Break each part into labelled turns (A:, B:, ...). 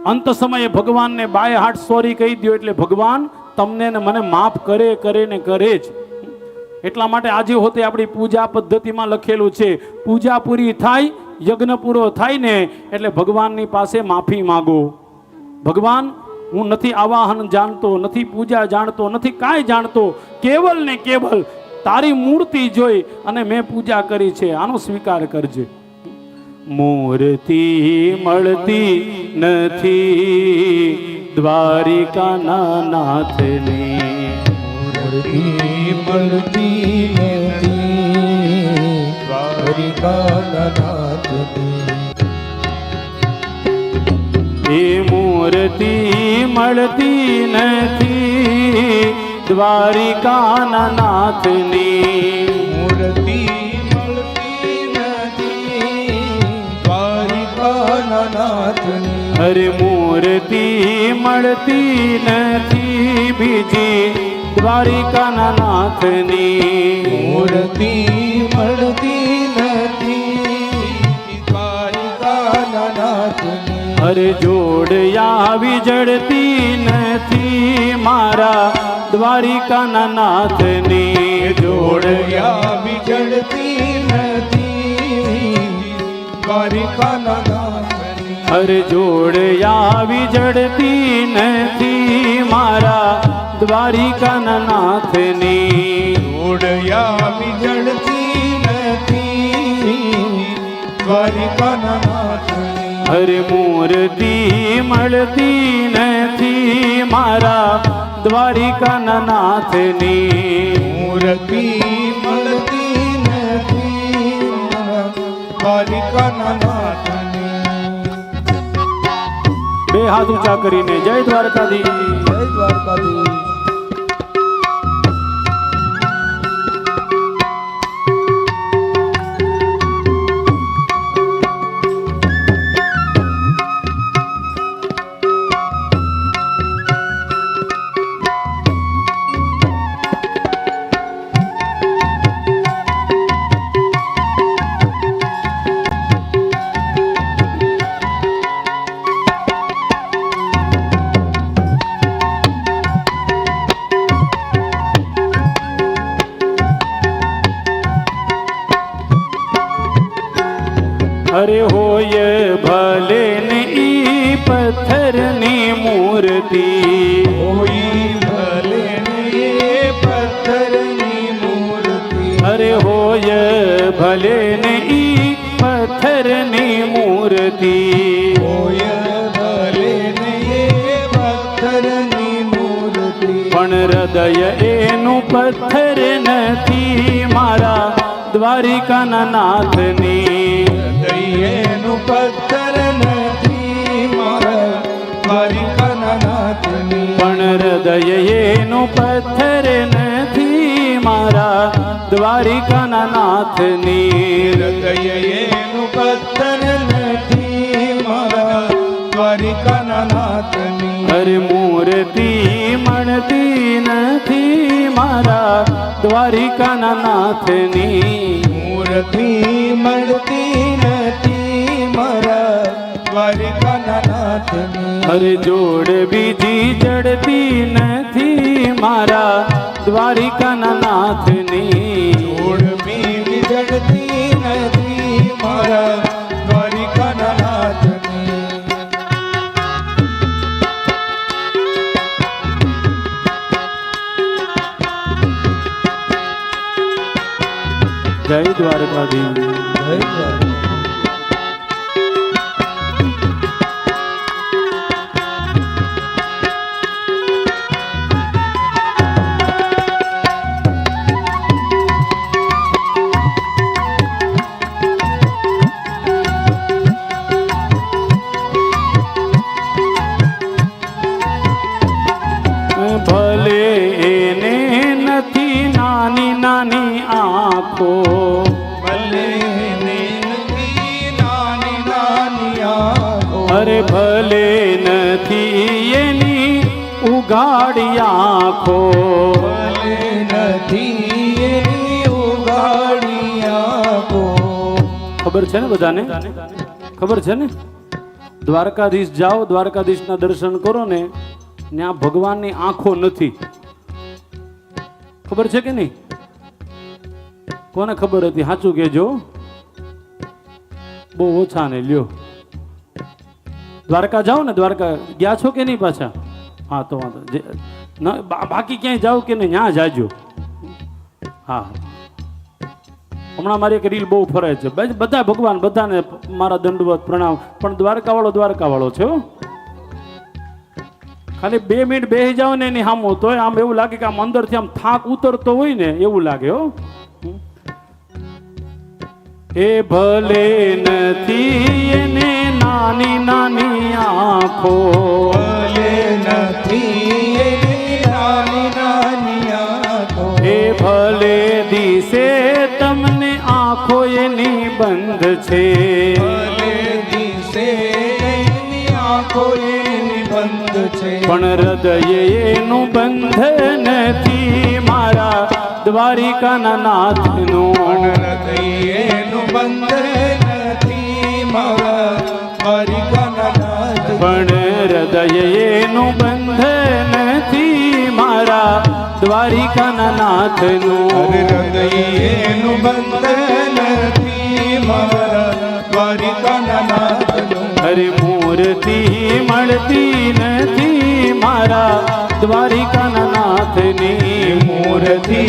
A: અંત સમયે ભગવાનને બાય હાર્ટ સોરી કહી દો એટલે ભગવાન તમને ને મને માફ કરે ને કરે જ. એટલા માટે આજે હોતે આપણી પૂજા પદ્ધતિમાં લખેલું છે, પૂજા પૂરી થાય, યજ્ઞ પૂરો થાય ને એટલે ભગવાનની પાસે માફી માંગો. ભગવાન, હું નથી આવાહન જાણતો, નથી પૂજા જાણતો, નથી કાંઈ જાણતો, કેવલ ને કેવલ તારી મૂર્તિ જોઈ અને મેં પૂજા કરી છે, આનો સ્વીકાર કરજે. મૂર્તિ મળતી નથી દ્વારિકાના નાથની,
B: મૂર્તિ મળતી નથી દ્વારિકાના નાથની.
A: એ મૂર્તિ મળતી નથી દ્વારિકાના નાથની,
B: મૂર્તિ મળતી નથી દ્વારિકાના નાથની.
A: અરે મૂર્તિ મળતી નથી બીજી દ્વારિકાના નાથની,
B: મૂર્તિ મળતી નથી દ્વારિકાના નાથની.
A: અરે જોડયા વિજડતી નથી મારા દ્વારિકાના નાથની,
B: જોડયા વિજડતી નથી દ્વારિકાના નાથની.
A: અરે જોડયા વિજડતી નથી મારા દ્વારિકાના નાથની,
B: જોડયા વિજડતી નથી દ્વારિકાના નાથની.
A: અરે મૂર્તિ મળતી નથી મારા દ્વારિકાના નાથની,
B: મૂર્તિ મળતી નથી દ્વારિકાના નાથની.
A: બે હાથ ઊંચા કરીને જય દ્વારકાધીશ.
B: જય દ્વારકાધીશ.
A: અરે હોય ભલે ને ઈ પથ્થરની મૂર્તિ,
B: હોઈ ભલે ને એ પથ્થરની મૂર્તિ.
A: અરે હોય ભલે ને ઈ પથ્થરની મૂર્તિ,
B: હોય ભલે ને એ પથ્થરની મૂર્તિ.
A: પણ હૃદય એનું પથ્થર નથી મારા દ્વારિકાના નાથની,
B: હૃદયનું પથ્થર નથી મારા દ્વારિકાના નાથની.
A: પણ હૃદય એનું પથ્થર નથી મારા દ્વારિકાના નાથની,
B: હૃદય એનું પથ્થર નથી મારા દ્વારિકાના નાથની.
A: અરે મૂર્તિ મળતી નથી મારા દ્વારિકાના નાથની,
B: મૂર્તિ મળતી નથી મારા દ્વારિકાના નાથની.
A: અરે જોડ બીજી જડતી નથી મારા દ્વારિકાના નાથની,
B: જોડ બીજી જડતી નથી મારા દ્વારિકાના નાથની.
A: જય દ્વારકાધીશ.
B: જય દ્વારકા.
A: ભલે એને નથી નાની નાની આંખો,
B: ભલે ને નથી નાની નાની આંખો.
A: અરે ભલે નથી એની ઉઘાડી આંખો,
B: ભલે નથી એની ઉઘાડી આંખો.
A: ખબર છે ને બધાને? ખબર છે ને? દ્વારકાધીશ જાઓ, દ્વારકાધીશના દર્શન કરો ને, ત્યાં ભગવાનની આંખો નથી. ખબર છે કે નહીં? કોને ખબર હતી? સાચું કહેજો. બહુ ઓછા ને લ્યો. દ્વારકા જાઓ ને, દ્વારકા ગયા છો કે નહીં પાછા? હા તો વાંધો બાકી ક્યાંય જાઓ કે નહીં, ત્યાં જાજો. હા, હમણાં મારી એક રીલ બહુ ફરે છે. બધા ભગવાન બધાને મારા દંડવત પ્રણામ, પણ દ્વારકાવાળો છે હો. ખાલી 2 મિનિટ બેસી જાઓ ને એની સામો, તોય આમ એવું લાગે કે આમ અંદરથી આમ થાક ઉતરતો હોય ને એવું લાગે હો. એ ભલે નથી એને નાની નાની આંખો,
B: ભલે નથી એની નાની નાની આંખો,
A: એ ભલે દિશે તમને આંખો એની બંધ છે,
B: ભલે દિશે એની આંખો એની બંધ છે,
A: પણ હૃદય એનું બંધ નથી મારા દ્વારિકાના નાથનું.
B: હૃદયનું બંધ નથી મારા દ્વારિકાના નાથ,
A: પણ હૃદય એનું બંધ નથી મારા દ્વારિકાના નાથનું.
B: હૃદયનું બંધ નથી મારા દ્વારિકાના નાથનું.
A: અરે મૂર્તિ મળતી નથી મારા દ્વારિકાના નાથની,
B: મૂર્તિ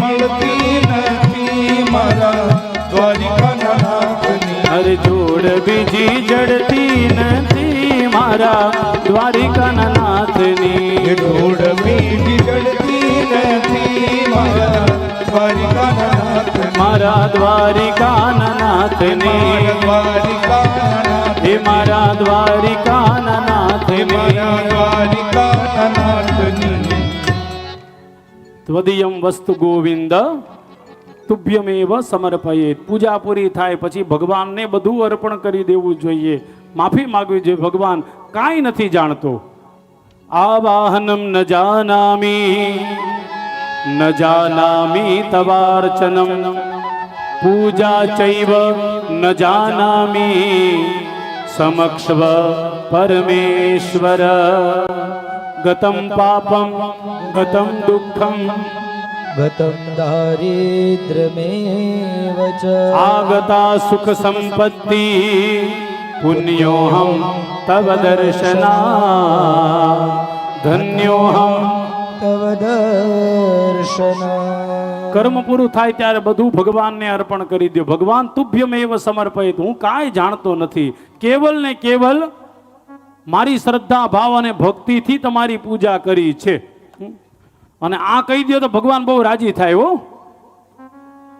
B: મળતી નથી મારા દ્વારિકાના નાથની.
A: અરે જોડ બીજી જડતી નથી મારા દ્વારિકાના નાથની,
B: જોડ બીજી જડતી નથી મારા દ્વારિકાના નાથની.
A: મારા દ્વારિકાના નાથની,
B: દ્વારિકાના
A: હે મારા દ્વારિકાના નાથની.
B: મારા દ્વારિકાના નાથની.
A: ત્વદીયમ વસ્તુ ગોવિંદ તુભ્યમેવ સમર્પયેત. પૂજા પૂરી થાય પછી ભગવાનને બધું અર્પણ કરી દેવું જોઈએ, માફી માંગવી જોઈએ. ભગવાન કાંઈ નથી જાણતો. આવાહનમ ન જાનામી તવાર્ચનમ, પૂજા ચૈવ ન જાનામી સમક્ષવ પરમેશ્વર. ગતમ પાપમ ગતમ દુઃખમ
B: ગતમ દારિદ્ર્યમેવ ચ,
A: આગતા સુખ સંપત્તિ પુણ્યોહમ તવ દર્શના, ધન્યોહમ.
B: તવ દર્શન.
A: કર્મ પૂરું થાય ત્યારે બધું ભગવાનને અર્પણ કરી દો. ભગવાન તુભ્યમેવ સમર્પિત. હું કાંઈ જાણતો નથી, કેવલ ને કેવલ મારી શ્રદ્ધા ભાવ અને ભક્તિથી તમારી પૂજા કરી છે. અને આ કહી દો તો ભગવાન બહુ રાજી થાય હો.